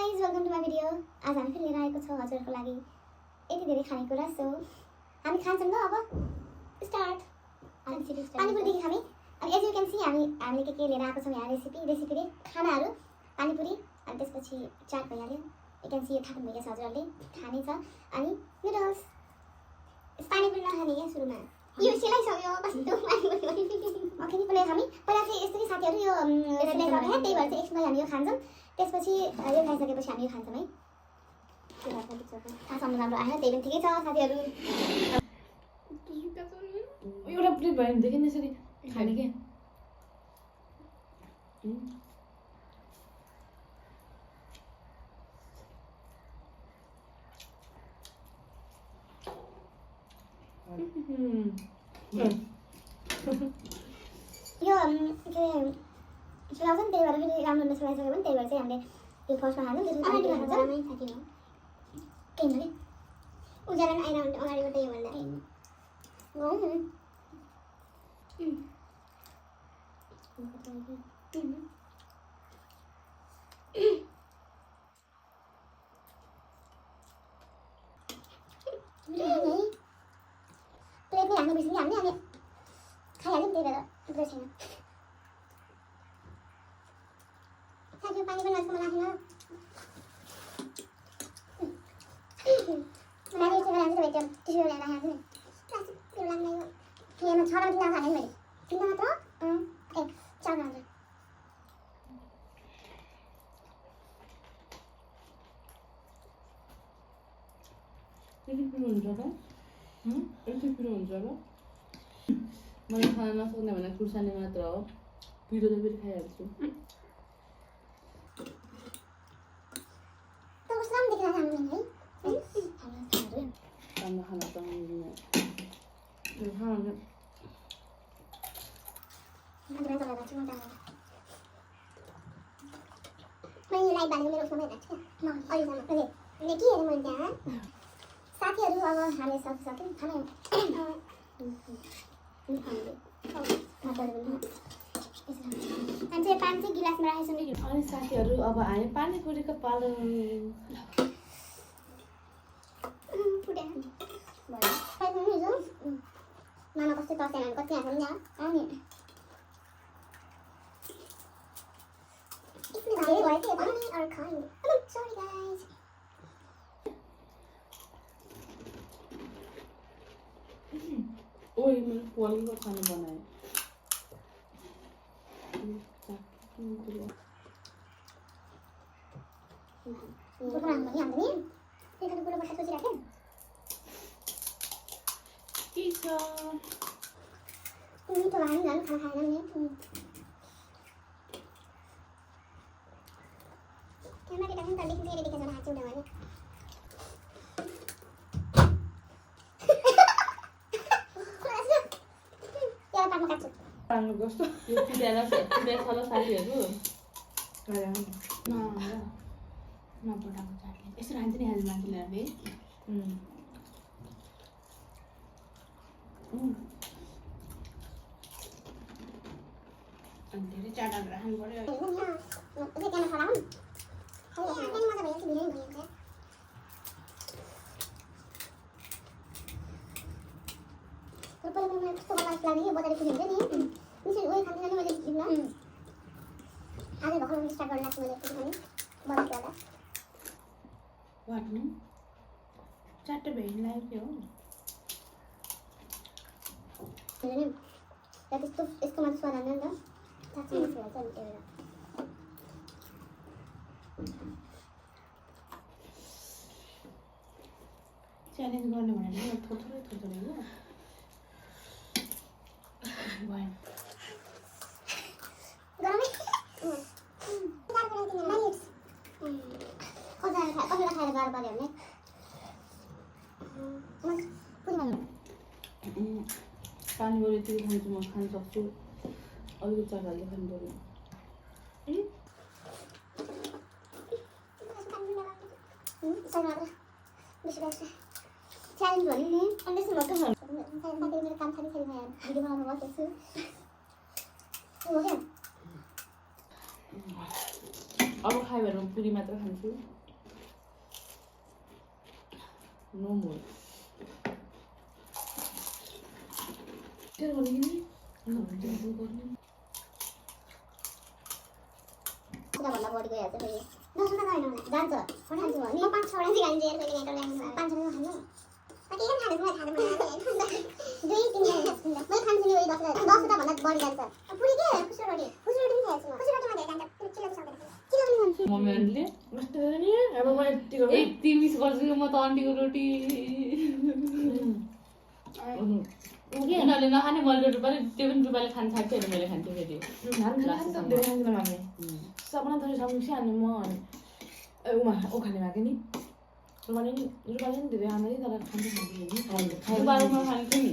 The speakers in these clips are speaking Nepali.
Guys welcome to my video. आज हामी फेरि लिएर आएको छौँ हजुरहरूको लागि यति धेरै खानेकुरा। सो हामी खान्छौँ ल। अब स्टार्ट। पानीपुरीदेखि हामी अनि एज यु क्यान सी हामीले के लिएर आएको छौँ यहाँ। रेसिपी खानाहरू पानीपुरी अनि त्यसपछि चाट भइहाल्यो। यु क्यान सी यो थाहा भइगयो छ हजुरहरूले खाने छ। अनि नुडल्स पानीपुरी नखाने क्या सुरुमा यो सेलाइसक्यो ओके नि पहिला चाहिँ यस्तै साथीहरू यो त्यही भएर चाहिँ एकछिन हामी यो खान्छौँ। त्यसपछि यो खाइसकेपछि हामी यो खान्छौँ है। खासम्म राम्रो आयो त्यही पनि ठिकै छ साथीहरू। एउटा प्लेट भयो भने देखि यसरी खाने के यो के चलाउँछ नि त्यही भएर फेरि राम्रो नचलाइसक्यो भने त्यही भएर चाहिँ हामीले त्यो फर्स्टमा खान्छौँ। त्यसपछि केही नरे उज्यालो पनि आइरहन्छ अगाडिबाट यो भन्दा प्लेटमै हाल्नु बिर्सिन्छ हामीले अनि खाइहाल्यौँ त्यही भएर ब्रो छैन। साथी पानी पनि नजिकमा राखेन मैले यति बेला चाहिँ भेट्यो टिस्यु ल्याएर राखेको छु नि प्लास्टिक लाग्ने यो किनमा छवटा तिनवटा खाने मैले तिनवटा मात्र ए चारवटा हुन्छ। यति पिरो हुन्छ र यति पिरो हुन्छ र मैले खान नसक्ने भने खुर्सानी मात्र हो। पिरो त फेरि खाइहाल्छु। खाना त साथीहरू अब हामीले सक्यौँ खाना अनि चाहिँ पानी चाहिँ गिलासमा राखेको अनि साथीहरू अब हामी पानीपुरीको पालन मामा कस्तो तर्सेन कति हाल्छ नि अनि धेरै भयो त्यो पनि अरू खायो सरी गाइज। ओइ मैले पोलीको खाना बनाएँ। मिठो भए नि झन् खाना खाएन नि क्यामेरा देखाएको त लेख्नु देखेको छ हात उठ्यो भने कस्तो यो पिँधा छ साथीहरू नपठाएको चाटले यसो खान्छ नि आज मान्छेले अनि धेरै चाट हालेर खानु पर्यो। आज भर्खर स्टार्ट गर्न लाग्छु मैले बनाएको वाट्नु चारवटा भेज लाग्यो के हो त्यस्तो यसको मात्र स्वाद आउँदैन नि त चाँचो मसला छ नि त्यही च्यालेन्ज गर्ने भनेर थोरै भएन पानीबाट यति खान्छु म खान सक्छु अलिकति चाट हाल्दै खानु पर्यो। च्यालेन्ज भन्यो नि अनि त्यसो भएर मेरो काम खाली भयो भिडियो बनाउनु भयो त्यसो अब खायो भने पुरी मात्र खान्छु। No more. Tell what you need. No, भन्दा बढी गइहाल्छ फेरि नसुन्दा त होइन जान्छ खान्छु भने 5-6 वटा चाहिँ खान्छ कहिले कहिले ल्याउनु 5-6 खानु के खाने मलाई थाहा छैन 2-3 मैले खान्छु नि 10 वटा भन्दा बढी जान्छ पुरी के खुसरो रोटी पनि खान्छु खुसरो रोटी मात्रै जान्छ चिल्लो सक्दैन चिल्लो पनि खान्छु मम्मीहरूले कस्तो नि अब म यतिको यति मिस गर्छु म त अन्डीको रोटी उनीहरूले नखाने मैले रुपाले त्यो पनि रुपाले खान थाल्थ्यो अनि मैले खान्थेँ फेरि मामे सपना थोरै समस्या अनि म उमा उखाने भएको नि रुपाले नि धेरै आमाले तर खान्छ रुपाले खान्थ्यो नि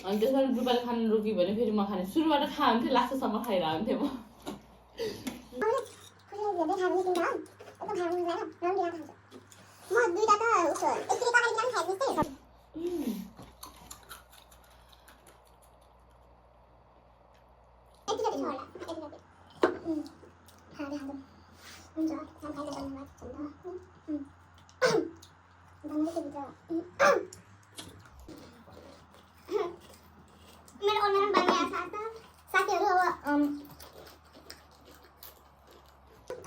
अनि त्यसबाट रुपाले खानु रोक्यो भने फेरि म खाने सुरुबाट खान्थेँ लास्टसम्म खाइरहन्थेँ म म दुईटा त उसो एकचोटि तकारी बिना खाए जस्तै यतिचोटि छ होला यतिचोटि खाँदै हुन्छ हामी खाँदै धन्यवाद मेरो अनलाइन बानी साथीहरू अब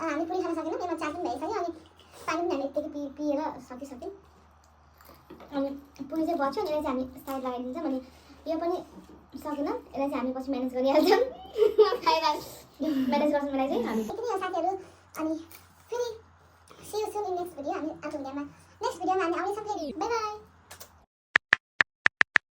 हामी पुरी खान सकेनौँ त्यसमा चाट पनि भइसक्यो अनि पानी पनि हामी यत्तिकै पिएर सकिसक्यौँ अनि पुरी चाहिँ बच्यो यसलाई चाहिँ हामी साइड लगाइदिन्छौँ अनि यो पनि सकेन यसलाई चाहिँ हामी पछि म्यानेज गरिहाल्छौँ खाएर म्यानेज गर्छौँ यसलाई चाहिँ हामी यति नै हो साथीहरू अनि फेरि see you soon in next video हामी आफ्नो भिडियोमा नेक्स्ट भिडियोमा हामी आउनेछौँ फेरि बाई बाई